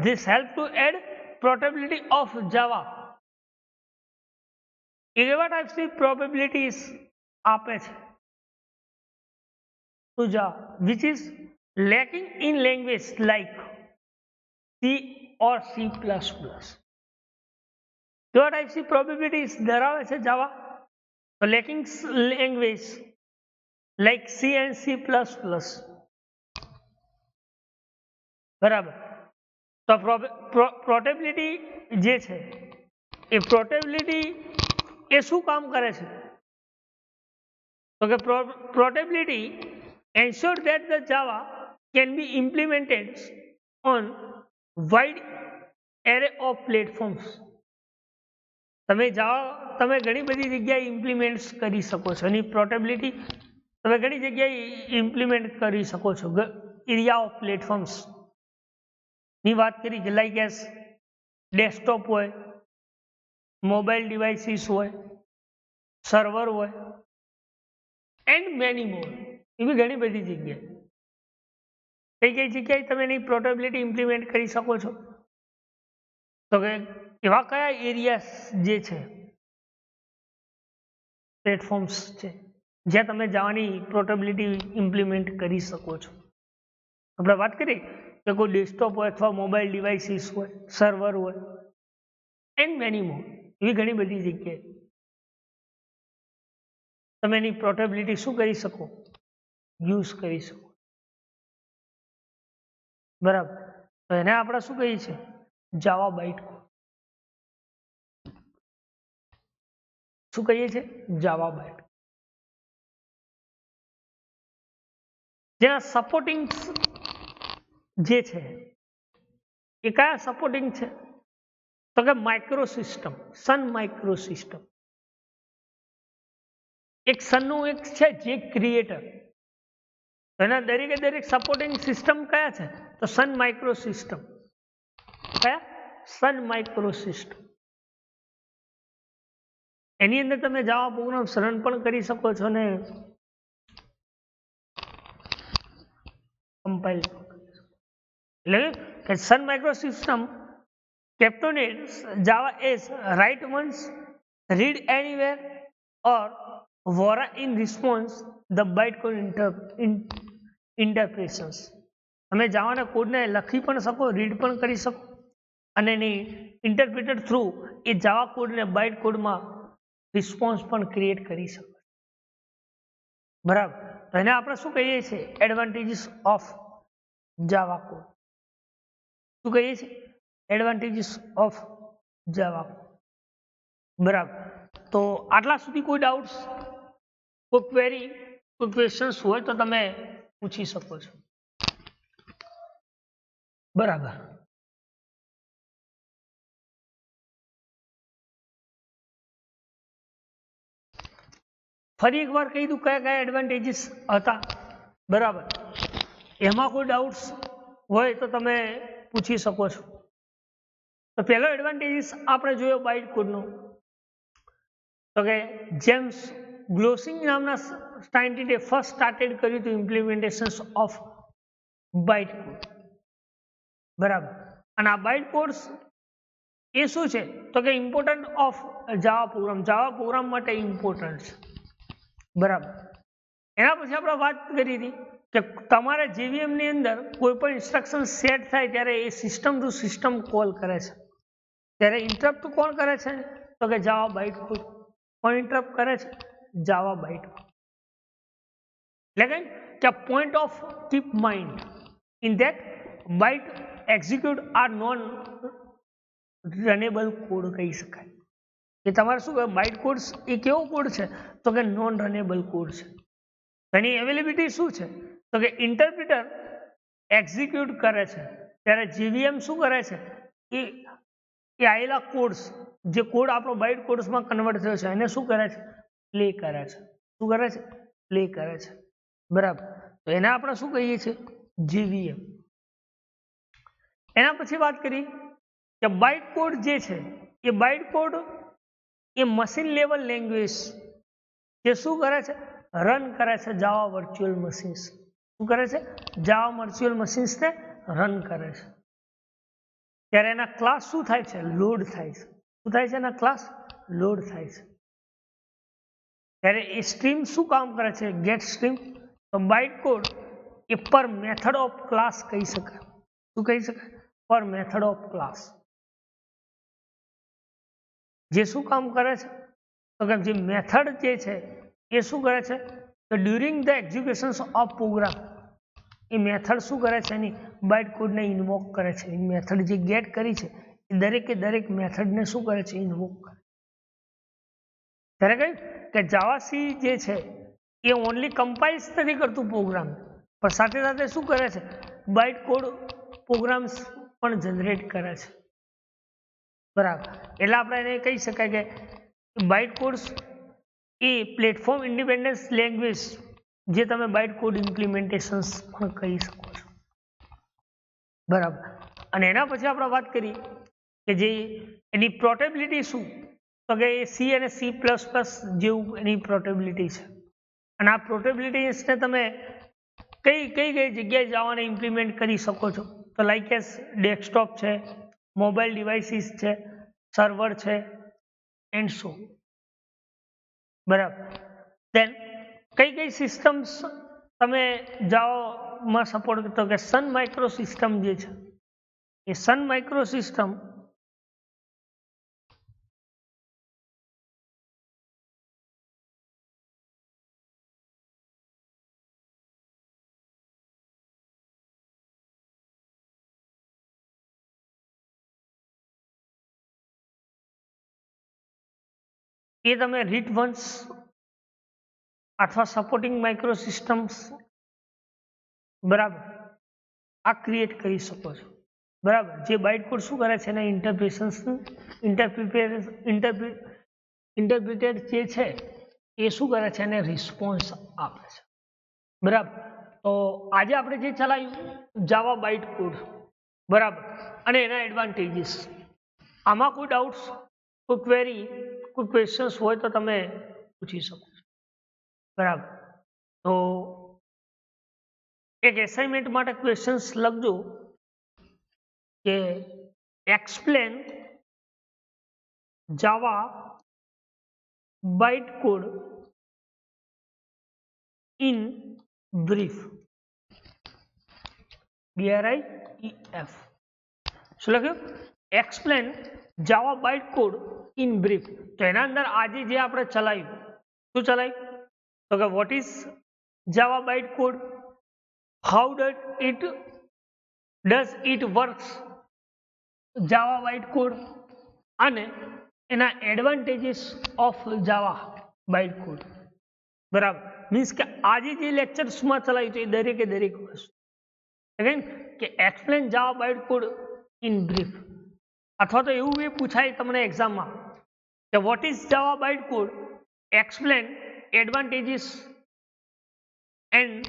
This help to add portability of Java. એવા ટાઈપ્સની પ્રોબેબિલિટીઝ આપે છે to Java which is lacking in language like C or C++. કેવા ટાઈપ્સની પ્રોબેબિલિટીઝ ધરાવે છે જાવા? તો lacking language like C and C++. બરાબર. તો પોર્ટેબિલિટી જે છે એ પોર્ટેબિલિટી એ શું કામ કરે છે? તો કે portability ensure that the Java can be implemented on wide array of platforms. તમે ઘણી બધી જગ્યાએ ઇમ્પ્લિમેન્ટ કરી શકો છો. એની પોર્ટેબિલિટી તમે ઘણી જગ્યાએ ઇમ્પ્લિમેન્ટ કરી શકો છો. એરિયા ઓફ પ્લેટફોર્મ્સ ની વાત કરી છે, લાઈક એસ ડેસ્કટોપ હોય, મોબાઈલ ડિવાઇસીસ હોય, સર્વર હોય એન્ડ મેની મોર. એવી ઘણી બધી જગ્યાએ કઈ જગ્યાએ તમે એની પોર્ટેબિલિટી ઇમ્પ્લિમેન્ટ કરી શકો છો? તો કે એવા કયા એરિયાસ જે છે પ્લેટફોર્મ્સ છે જ્યાં તમે જાવાની પોર્ટેબિલિટી ઇમ્પ્લિમેન્ટ કરી શકો છો? આપણે વાત કરી કે કોઈ ડેસ્કટોપ હોય અથવા મોબાઈલ ડિવાઇસીસ હોય, સર્વર હોય એન્ડ મેની મોર. એવી ઘણી બધી જગ્યાએ તમે એની પોર્ટેબિલિટી શું કરી શકો? યુઝ કરી શકો. બરાબર. તો એને આપણે શું કહીએ છીએ? જાવા બાઇટકોડ. શું કહીએ છીએ? જાવા બાઇટકોડ. જેના સપોર્ટિંગ જે છે એ કયા સપોર્ટિંગ છે? તો કે માઇક્રો સિસ્ટમ, સન માઇક્રો સિસ્ટમ. એક સનનું એક છે જે ક્રિએટર, એના દરેક સપોર્ટિંગ સિસ્ટમ કયા છે? તો સન માઇક્રો સિસ્ટમ. કયા? સન માઇક્રો સિસ્ટમ. એની અંદર તમે જાવા પ્રોગ્રામ્સ રન પણ કરી શકો છો ને કમ્પાઇલ. એટલે કે Sun micro system captures Java as write once, read anywhere or Vora in response the bytecode interpretations. તમે જાવાના કોડને લખી પણ શકો, રીડ પણ કરી શકો અને એની ઇન્ટરપ્રિટર થ્રુ એ જાવા કોડને બાઇટ કોડમાં રિસ્પોન્સ પણ ક્રિએટ કરી શકો. બરાબર. તો એને આપણે શું કહીએ છીએ? Advantages of Java code. શું કહીએ છીએ? એડવાન્ટેજીસ ઓફ જાવા. બરાબર. તો આટલા સુધી કોઈ ડાઉટ્સ, કોઈ ક્વેરી, કોઈ ક્વેશ્ચન્સ હોય તો તમે પૂછી શકો છો. બરાબર. ફરી એકવાર કહી દઉં કયા કયા એડવાન્ટેજીસ હતા. બરાબર. એમાં કોઈ ડાઉટ્સ હોય તો તમે પૂછી શકો છો. તો પહેલો એડવાન્ટેજીસ આપણે જોયો બાઇટ કોડનો, તો કે જેમ્સ ગ્લોસિંગ નામના સાયન્ટિસ્ટે ફર્સ્ટ સ્ટાર્ટેડ કર્યું હતું ઇમ્પ્લિમેન્ટેશન ઓફ બાઇટ કોડ. બરાબર. અને આ બાઇટ કોડ્સ એ શું છે તો કે ઇમ્પોર્ટન્ટ ઓફ જાવા પ્રોગ્રામ માટે ઇમ્પોર્ટન્ટ છે. બરાબર. એના પછી આપણે વાત કરી હતી કે તમારે JVM ની અંદર કોઈ પણ ઇન્સ્ટ્રક્શન સેટ થાય ત્યારે એ સિસ્ટમ ટુ સિસ્ટમ કોલ કરે છે. ત્યારે ઇન્ટરપ્ટ કોણ કરે છે તો કે જાવા બાઇટ કોડ. કોણ ઇન્ટરપ્ટ કરે છે? Java byte code. એટલે કે point of keep mind in that byte execute are non runnable code કહી શકાય. કે તમારે શું બાઇટ કોડ્સ એ કેવો કોડ છે તો કે નોન રનેબલ કોડ છે. એની અવેલેબિલિટી શું છે તો કે ઇન્ટરપ્રિટર એક્ઝિક્યુટ કરે છે ત્યારે JVM શું કરે છે એ આવેલા કોડ્સ, જે કોડ આપણો બાઇટ કોડ્સમાં કન્વર્ટ થયો છે એને શું કરે છે? પ્લે કરે છે. શું કરે છે? પ્લે કરે છે. બરાબર. તો એને આપણે શું કહીએ છીએ? JVM. એના પછી વાત કરી કે બાઇટ કોડ જે છે એ બાઇટ કોડ એ મશીન લેવલ લેંગ્વેજ જે શું કરે છે? રન કરે છે જાવા વર્ચ્યુઅલ મશીન્સ. શું કરે છે? જાવા વર્ચ્યુઅલ મશીન્સને રન કરે છે. ત્યારે એના ક્લાસ શું થાય છે? લોડ થાય છે. શું થાય છે? એના ક્લાસ લોડ થાય છે. ત્યારે એ સ્ટ્રીમ શું કામ કરે છે? Get stream. તો બાઇટ કોડ એ પર મેથડ ઓફ ક્લાસ કહી શકાય. શું કહી શકાય? પર મેથડ ઓફ ક્લાસ. જે શું કામ કરે છે તો કે જે મેથડ જે છે એ શું કરે છે તો during the execution of program એ મેથડ શું કરે છે? એની બાઇટ કોડને ઇન્વોક કરે છે. એ મેથડ જે ગેટ કરી છે એ દરેકે દરેક મેથડને શું કરે છે? ઇન્વોક કરે. ત્યારે કહ્યું કે જાવાસી જે છે એ ઓનલી કમ્પાઇલ્સ નથી કરતું પ્રોગ્રામ, પણ સાથે સાથે શું કરે છે? બાઇટ કોડ પ્રોગ્રામ્સ પણ જનરેટ કરે છે. બરાબર. એટલે આપણે એને કહી શકાય કે બાઇટ કોડ્સ એ પ્લેટફોર્મ ઇન્ડિપેન્ડન્સ લેંગ્વેજ જે તમે બાઇટ કોડ ઇમ્પ્લિમેન્ટેશન્સ પણ કહી શકો છો. બરાબર. અને એના પછી આપણે વાત કરી કે જે એની પોર્ટેબિલિટી શું તો કે એ C અને C++ જેવું એની પોર્ટેબિલિટી છે. અને આ પોર્ટેબિલિટીને તમે કઈ જગ્યાએ જવાને ઇમ્પ્લિમેન્ટ કરી શકો છો તો લાઈક એસ ડેસ્કટોપ છે, મોબાઈલ ડિવાઇસીસ છે, સર્વર છે એન્ડ સો. બરાબર. દેન કઈ સિસ્ટમ્સ તમે જાવામાં સપોર્ટ કરતો કે સન માઇક્રો સિસ્ટમ જે છે એ સન માઇક્રો સિસ્ટમ એ તમે રીટ વન્સ અથવા સપોર્ટિંગ માઇક્રો સિસ્ટમ્સ બરાબર આ ક્રિએટ કરી શકો છો. બરાબર. જે બાઇટ કોડ શું કરે છે એના ઇન્ટરપ્રિટેડ જે છે એ શું કરે છે? એને રિસ્પોન્સ આપે છે. બરાબર. તો આજે આપણે જે ચલાવ્યું જાવા બાઇટ કોડ. બરાબર. અને એના એડવાન્ટેજીસ. આમાં કોઈ ડાઉટ્સ, કોઈ ક્વેરી, કોઈ ક્વેશ્ચન્સ હોય તો તમે પૂછી શકો છો. બરાબર. તો એક એસાઇનમેન્ટ માટે ક્વેશ્ચન્સ લખજો કે explain Java byte code in brief. BRIEF. શું લખ્યું? Explain Java byte code in brief. તો એના અંદર આજે જે આપણે ચલાવ્યું શું ચલાવ્યું તો કે what is Java byte code, how does it works Java byte code અને એના advantages of Java byte code. બરાબર. મીન્સ કે આજે જે લેક્ચર્સમાં ચલાવ્યું છે એ દરેકે દરેક વસ્તુ અગેન કે explain Java bytecode in brief, અથવા તો એવું બી પૂછાય તમને એક્ઝામમાં કે what is Java bytecode, explain advantages and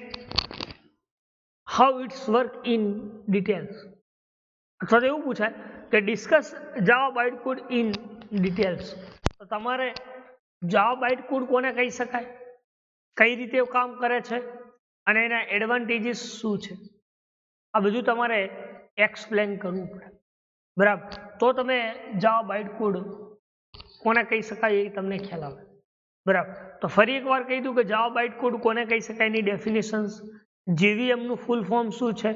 how it's work in details, અથવા તો એવું પૂછાય કે discuss Java bytecode in details. તો તમારે જાવા બાઇટકોડ કોને કહી શકાય, કઈ રીતે કામ કરે છે અને એના એડવાન્ટેજીસ શું છે, આ બધું તમારે એક્સપ્લેન કરવું પડે. બરાબર, તો તમે જાવા બાઇટકોડ કોને કહી શકાય એ તમને ખ્યાલ આવે. બરાબર, તો ફરી એકવાર કહી દઉં કે જાવા બાઇટકોડ કોને કહી શકાય એની ડેફિનેશન્સ. JVM નું ફૂલ ફોર્મ શું છે?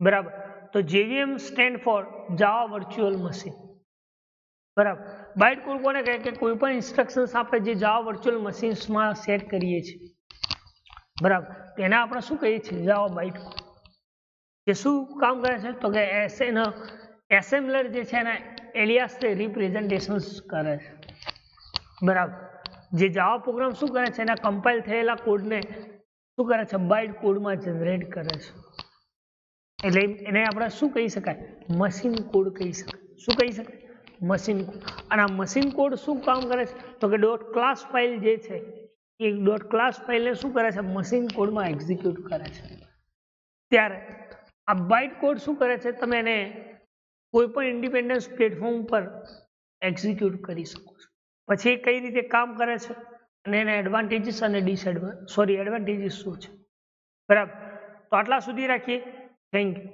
બરાબર, તો JVM સ્ટેન્ડ ફોર જાવા વર્ચ્યુઅલ મશીન. બરાબર, બાઇટકોડ કોને કહે કે કોઈ પણ ઇન્સ્ટ્રક્શન્સ આપણે જે જાવા વર્ચ્યુઅલ મશીન્સમાં સેટ કરીએ છીએ. બરાબર, એને આપણે શું કહીએ છીએ? જાવા બાઇટકોડ. જે શું કામ કરે છે તો કે એસેમ્બલર જે છે એના એલિયાસ રિપ્રેઝન્ટેશન્સ કરે છે. બરાબર, જે જાવા પ્રોગ્રામ શું કરે છે એના કમ્પાઇલ થયેલા કોડને શું કરે છે? બાઇટ કોડમાં જનરેટ કરે છે. એટલે એને આપણે શું કહી શકાય? મશીન કોડ કહી શકાય. શું કહી શકાય? Machine code. અને આ મશીન કોડ શું કામ કરે છે તો કે ડોટ ક્લાસ ફાઇલ જે છે એ ડોટ ક્લાસ ફાઇલને શું કરે છે? મશીન કોડમાં એક્ઝિક્યુટ કરે છે. ત્યારે આ બાઇટ કોડ શું કરે છે? તમે એને કોઈ પણ ઇન્ડિપેન્ડન્સ પ્લેટફોર્મ પર એક્ઝિક્યુટ કરી શકો છો. પછી એ કઈ રીતે કામ કરે છે અને એના એડવાન્ટેજીસ અને એડવાન્ટેજીસ શું છે. બરાબર, તો આટલા સુધી રાખીએ. Thank you.